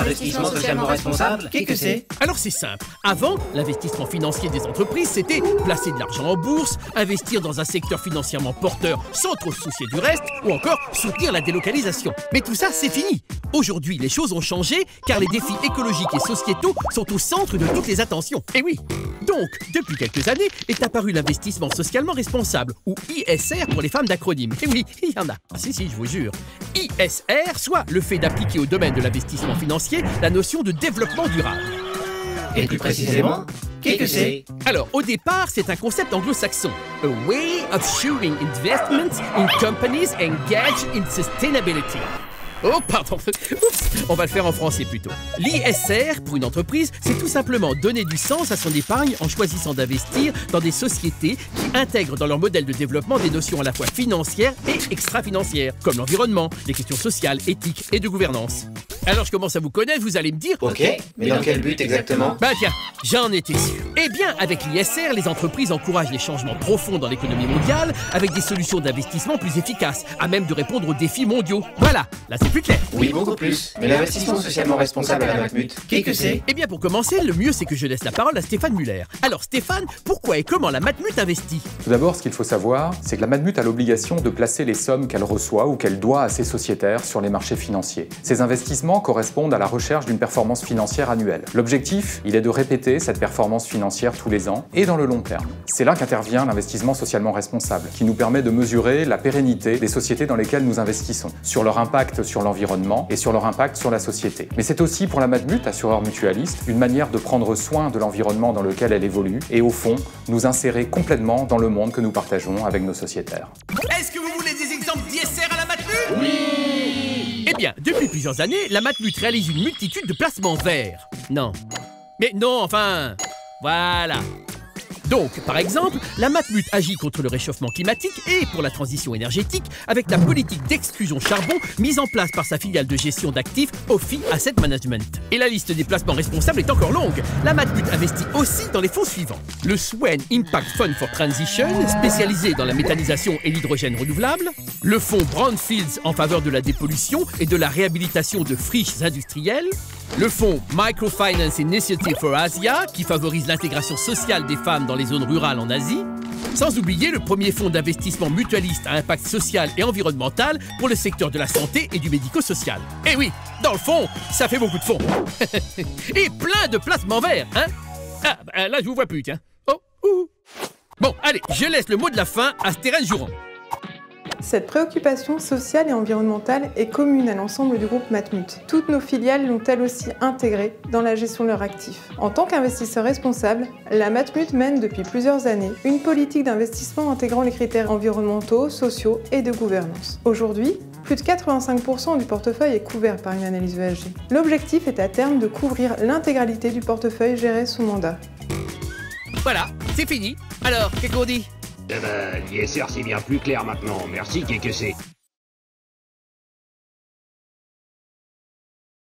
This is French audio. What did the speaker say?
Investissement socialement responsable, qu'est-ce que c'est? Alors c'est simple. Avant, l'investissement financier des entreprises, c'était placer de l'argent en bourse, investir dans un secteur financièrement porteur sans trop se soucier du reste, ou encore soutenir la délocalisation. Mais tout ça, c'est fini. Aujourd'hui, les choses ont changé car les défis écologiques et sociétaux sont au centre de toutes les attentions. Et oui. Donc, depuis quelques années, est apparu l'investissement socialement responsable, ou ISR pour les femmes d'acronyme. Et oui, il y en a. Ah, si, je vous jure. ISR, soit le fait d'appliquer au domaine de l'investissement financier la notion de développement durable. Et plus précisément, qu'est-ce que c'est? Alors, au départ, c'est un concept anglo-saxon. A way of shooting investments in companies engaged in sustainability. Oh, pardon. Oups, on va le faire en français plutôt. L'ISR, pour une entreprise, c'est tout simplement donner du sens à son épargne en choisissant d'investir dans des sociétés qui intègrent dans leur modèle de développement des notions à la fois financières et extra-financières, comme l'environnement, les questions sociales, éthiques et de gouvernance. Alors je commence à vous connaître, vous allez me dire... Ok, mais dans quel but exactement? Bah tiens, j'en étais sûr. Eh bien, avec l'ISR, les entreprises encouragent les changements profonds dans l'économie mondiale avec des solutions d'investissement plus efficaces, à même de répondre aux défis mondiaux. Voilà, là c'est plus clair. Oui, beaucoup plus. Mais l'investissement socialement responsable à la Matmut, qu'est-ce que c'est? Eh bien, pour commencer, le mieux c'est que je laisse la parole à Stéphane Muller. Alors Stéphane, pourquoi et comment la Matmut investit? Tout d'abord, ce qu'il faut savoir, c'est que la Matmut a l'obligation de placer les sommes qu'elle reçoit ou qu'elle doit à ses sociétaires sur les marchés financiers. Ces investissements correspondent à la recherche d'une performance financière annuelle. L'objectif, il est de répéter cette performance financière tous les ans et dans le long terme. C'est là qu'intervient l'investissement socialement responsable, qui nous permet de mesurer la pérennité des sociétés dans lesquelles nous investissons, sur leur impact sur l'environnement et sur leur impact sur la société. Mais c'est aussi pour la Matmut, assureur mutualiste, une manière de prendre soin de l'environnement dans lequel elle évolue et au fond, nous insérer complètement dans le monde que nous partageons avec nos sociétaires. Est-ce que vous voulez des exemples d'ISR à la Matmut? Oui! Eh bien, depuis plusieurs années, la Matmut réalise une multitude de placements verts. Non. Mais non, enfin... Voilà. Donc, par exemple, la Matmut agit contre le réchauffement climatique et pour la transition énergétique avec la politique d'exclusion charbon mise en place par sa filiale de gestion d'actifs Ophi Asset Management. Et la liste des placements responsables est encore longue. La Matmut investit aussi dans les fonds suivants. Le Swen Impact Fund for Transition, spécialisé dans la méthanisation et l'hydrogène renouvelable. Le fonds Brownfields en faveur de la dépollution et de la réhabilitation de friches industrielles. Le fonds Microfinance Initiative for Asia, qui favorise l'intégration sociale des femmes dans les zones rurales en Asie. Sans oublier le premier fonds d'investissement mutualiste à impact social et environnemental pour le secteur de la santé et du médico-social. Et oui, dans le fond, ça fait beaucoup de fonds. Et plein de placements verts, hein? Ah, bah, là, je vous vois plus, tiens. Oh, ouh. Bon, allez, je laisse le mot de la fin à Stérène Jouran. Cette préoccupation sociale et environnementale est commune à l'ensemble du groupe Matmut. Toutes nos filiales l'ont elles aussi intégrée dans la gestion de leurs actifs. En tant qu'investisseur responsable, la Matmut mène depuis plusieurs années une politique d'investissement intégrant les critères environnementaux, sociaux et de gouvernance. Aujourd'hui, plus de 85% du portefeuille est couvert par une analyse ESG. L'objectif est à terme de couvrir l'intégralité du portefeuille géré sous mandat. Voilà, c'est fini. Alors, qu'est-ce qu'on dit? Eh ben, l'ISR c'est bien plus clair maintenant. Merci, qu'est-ce que c'est?